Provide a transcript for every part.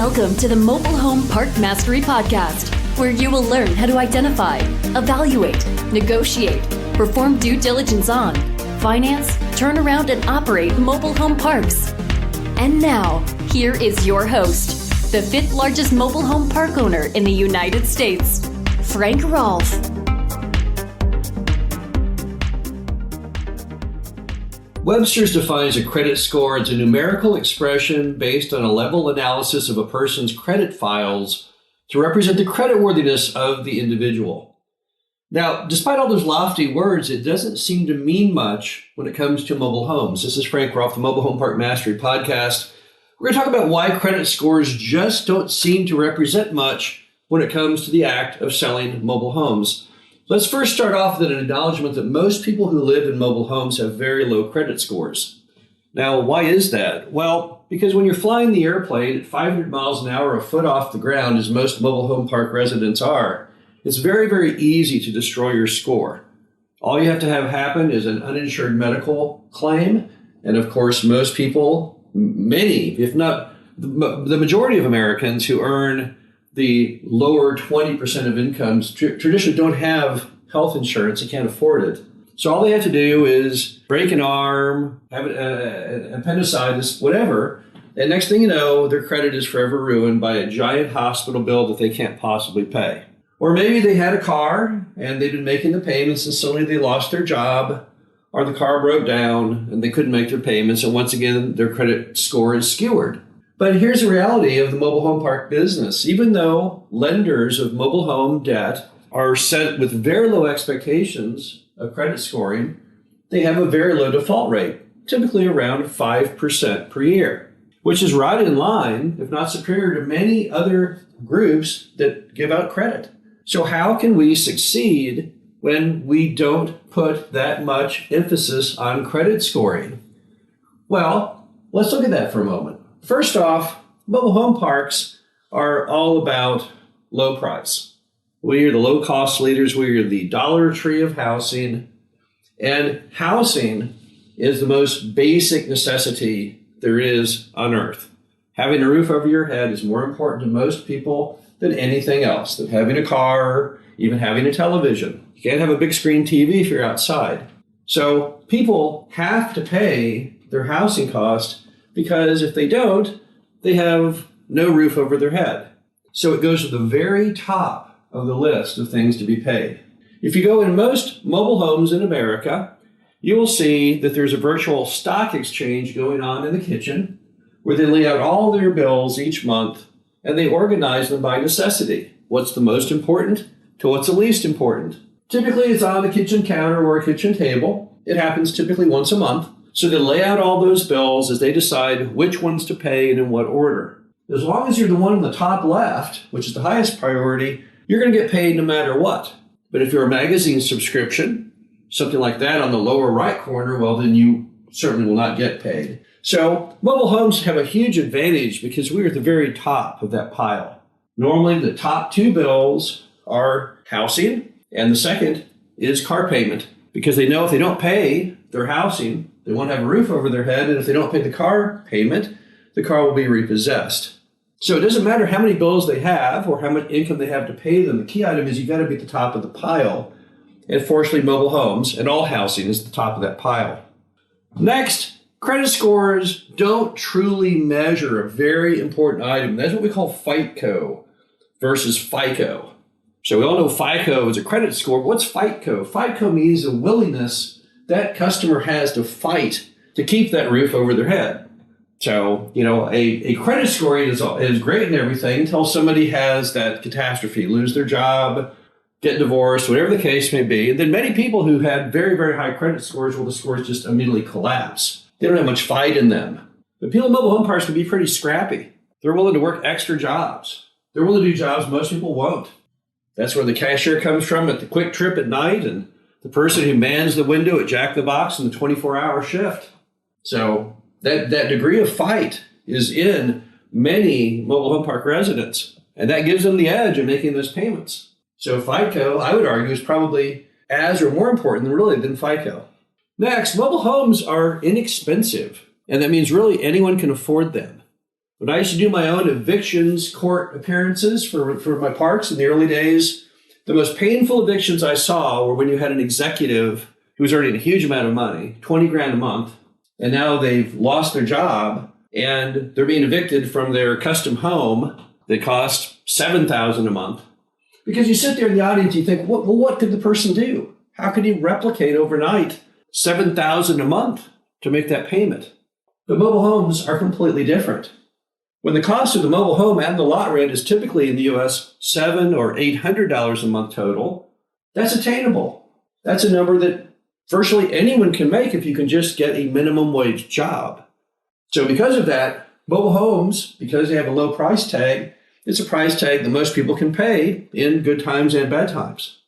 Welcome to the Mobile Home Park Mastery Podcast, where you will learn how to identify, evaluate, negotiate, perform due diligence on, finance, turn around, and operate mobile home parks. And now, here is your host, the fifth largest mobile home park owner in the United States, Frank Rolfe. Webster's defines a credit score as a numerical expression based on a level analysis of a person's credit files to represent the creditworthiness of the individual. Now, despite all those lofty words, it doesn't seem to mean much when it comes to mobile homes. This is Frank Rolfe, the Mobile Home Park Mastery Podcast. We're going to talk about why credit scores just don't seem to represent much when it comes to the act of selling mobile homes. Let's first start off with an acknowledgement that most people who live in mobile homes have very low credit scores. Now, why is that? Well, because when you're flying the airplane at 500 miles an hour, a foot off the ground, as most mobile home park residents are, it's very, very easy to destroy your score. All you have to have happen is an uninsured medical claim. And of course, most people, many, if not the majority of Americans who earn the lower 20% of incomes traditionally don't have health insurance and can't afford it. So all they have to do is break an arm, have an appendicitis, whatever, and next thing you know, their credit is forever ruined by a giant hospital bill that they can't possibly pay. Or maybe they had a car and they've been making the payments and suddenly they lost their job, or the car broke down and they couldn't make their payments, and once again, their credit score is skewered. But here's the reality of the mobile home park business. Even though lenders of mobile home debt are set with very low expectations of credit scoring, they have a very low default rate, typically around 5% per year, which is right in line, if not superior, to many other groups that give out credit. So how can we succeed when we don't put that much emphasis on credit scoring? Well, let's look at that for a moment. First off, mobile home parks are all about low price. We are the low cost leaders. We are the Dollar Tree of housing. And housing is the most basic necessity there is on earth. Having a roof over your head is more important to most people than anything else, than having a car, even having a television. You can't have a big screen TV if you're outside. So people have to pay their housing cost, because if they don't, they have no roof over their head. So it goes to the very top of the list of things to be paid. If you go in most mobile homes in America, you will see that there's a virtual stock exchange going on in the kitchen where they lay out all their bills each month and they organize them by necessity. What's the most important to what's the least important? Typically, it's on the kitchen counter or a kitchen table. It happens typically once a month. So they lay out all those bills as they decide which ones to pay and in what order. As long as you're the one on the top left, which is the highest priority, you're going to get paid no matter what. But if you're a magazine subscription, something like that on the lower right corner, well, then you certainly will not get paid. So mobile homes have a huge advantage because we're at the very top of that pile. Normally, the top two bills are housing, and the second is car payment, because they know if they don't pay their housing, they won't have a roof over their head, and if they don't pay the car payment, the car will be repossessed. So it doesn't matter how many bills they have or how much income they have to pay them. The key item is you've got to be at the top of the pile. And fortunately, mobile homes and all housing is the top of that pile. Next, credit scores don't truly measure a very important item. That's what we call Fightco versus FICO. So we all know FICO is a credit score. What's Fightco? Fightco means the willingness that customer has to fight to keep that roof over their head. So, a credit scoring is great and everything until somebody has that catastrophe, lose their job, get divorced, whatever the case may be. And then many people who had very, very high credit scores, well, the scores just immediately collapse. They don't have much fight in them. But people in mobile home parks can be pretty scrappy. They're willing to work extra jobs. They're willing to do jobs most people won't. That's where the cashier comes from at the Quick Trip at night, and the person who mans the window at Jack the Box in the 24-hour shift. So that degree of fight is in many mobile home park residents, and that gives them the edge of making those payments. So FICO, I would argue, is probably as or more important than FICO. Next, mobile homes are inexpensive, and that means really anyone can afford them. When I used to do my own evictions court appearances for my parks in the early days, the most painful evictions I saw were when you had an executive who was earning a huge amount of money, 20 grand a month, and now they've lost their job and they're being evicted from their custom home that cost $7,000 a month. Because you sit there in the audience, you think, well, what could the person do? How could he replicate overnight $7,000 a month to make that payment? But mobile homes are completely different. When the cost of the mobile home and the lot rent is typically in the U.S. $700 or $800 a month total, that's attainable. That's a number that virtually anyone can make if you can just get a minimum wage job. So because of that, mobile homes, because they have a low price tag, it's a price tag that most people can pay in good times and bad times.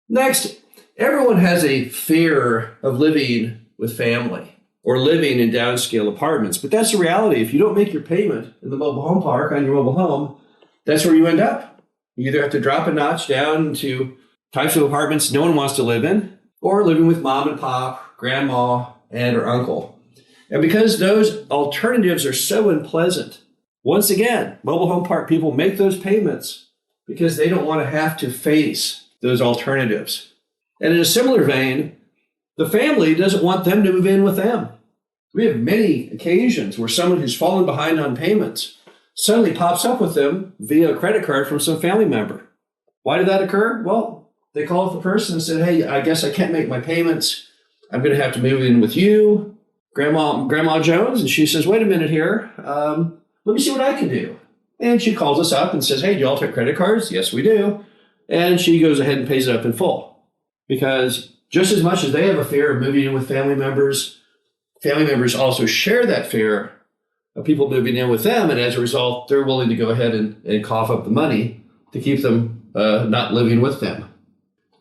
Next, everyone has a fear of living with family or living in downscale apartments. But that's the reality. If you don't make your payment in the mobile home park on your mobile home, that's where you end up. You either have to drop a notch down to types of apartments no one wants to live in, or living with mom and pop, grandma, aunt, or uncle. And because those alternatives are so unpleasant, once again, mobile home park people make those payments because they don't want to have to face those alternatives. And in a similar vein, the family doesn't want them to move in with them. We have many occasions where someone who's fallen behind on payments suddenly pops up with them via a credit card from some family member. Why did that occur? Well, they called the person and said, hey, I guess I can't make my payments. I'm going to have to move in with you, Grandma Jones. And she says, wait a minute here. Let me see what I can do. And she calls us up and says, hey, do you all take credit cards? Yes, we do. And she goes ahead and pays it up in full. Because just as much as they have a fear of moving in with family members also share that fear of people moving in with them. And as a result, they're willing to go ahead and cough up the money to keep them not living with them.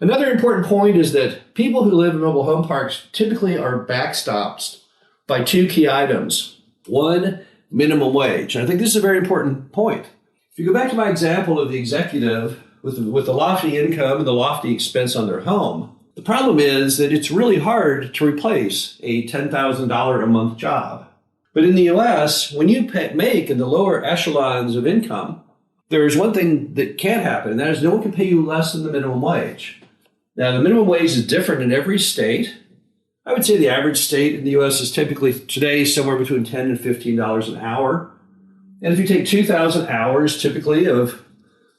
Another important point is that people who live in mobile home parks typically are backstopped by two key items. One, minimum wage. And I think this is a very important point. If you go back to my example of the executive with the lofty income and the lofty expense on their home, the problem is that it's really hard to replace a $10,000 a month job. But in the U.S., when you make in the lower echelons of income, there's one thing that can't happen, and that is no one can pay you less than the minimum wage. Now, the minimum wage is different in every state. I would say the average state in the U.S. is typically today somewhere between $10 and $15 an hour. And if you take 2,000 hours typically of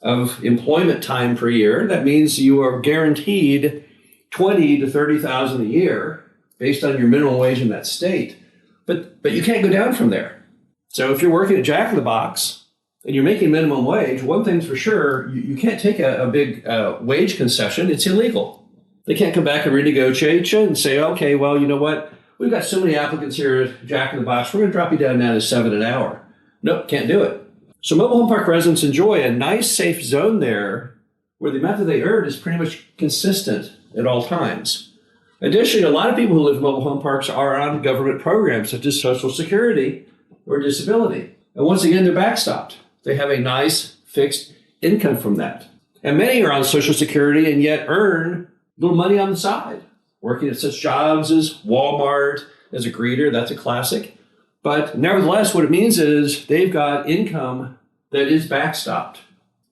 employment time per year, that means you are guaranteed $20,000 to $30,000 a year based on your minimum wage in that state. But you can't go down from there. So if you're working at Jack in the Box and you're making minimum wage, one thing's for sure, you can't take a big wage concession. It's illegal. They can't come back and renegotiate you and say, okay, well, you know what? We've got so many applicants here at Jack in the Box. We're going to drop you down now to $7 an hour. Nope, can't do it. So mobile home park residents enjoy a nice, safe zone there where the amount that they earn is pretty much consistent at all times. Additionally, a lot of people who live in mobile home parks are on government programs such as Social Security or disability. And once again, they're backstopped. They have a nice fixed income from that. And many are on Social Security and yet earn little money on the side, working at such jobs as Walmart, as a greeter. That's a classic. But nevertheless, what it means is they've got income that is backstopped.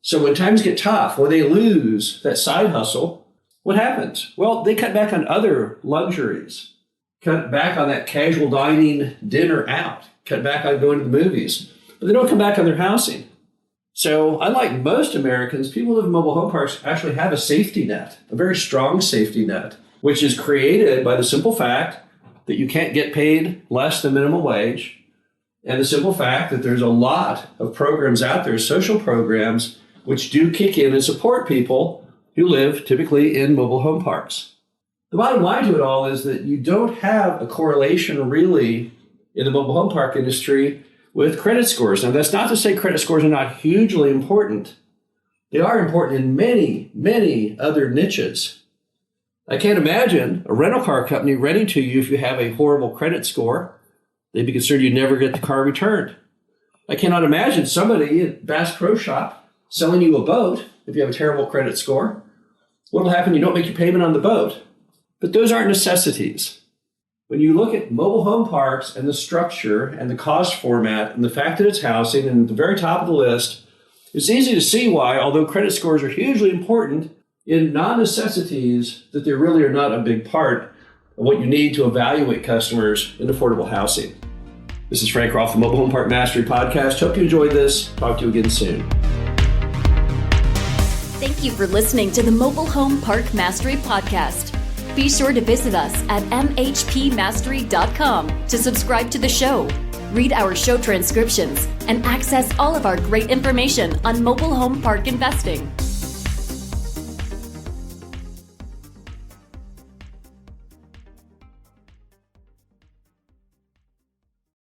So when times get tough, when they lose that side hustle, what happens? Well, they cut back on other luxuries, cut back on that casual dining dinner out, cut back on going to the movies, but they don't come back on their housing. So unlike most Americans, people who live in mobile home parks actually have a safety net, a very strong safety net, which is created by the simple fact that you can't get paid less than minimum wage, and the simple fact that there's a lot of programs out there, social programs, which do kick in and support people who live typically in mobile home parks. The bottom line to it all is that you don't have a correlation really in the mobile home park industry with credit scores. Now, that's not to say credit scores are not hugely important. They are important in many, many other niches. I can't imagine a rental car company renting to you if you have a horrible credit score. They'd be concerned you never get the car returned. I cannot imagine somebody at Bass Pro Shop selling you a boat if you have a terrible credit score. What will happen? You don't make your payment on the boat. But those aren't necessities. When you look at mobile home parks and the structure and the cost format and the fact that it's housing and at the very top of the list, it's easy to see why, although credit scores are hugely important in non-necessities, that they really are not a big part of what you need to evaluate customers in affordable housing. This is Frank Roth, the Mobile Home Park Mastery Podcast. Hope you enjoyed this. Talk to you again soon. Thank you for listening to the Mobile Home Park Mastery Podcast. Be sure to visit us at mhpmastery.com to subscribe to the show, read our show transcriptions, and access all of our great information on mobile home park investing.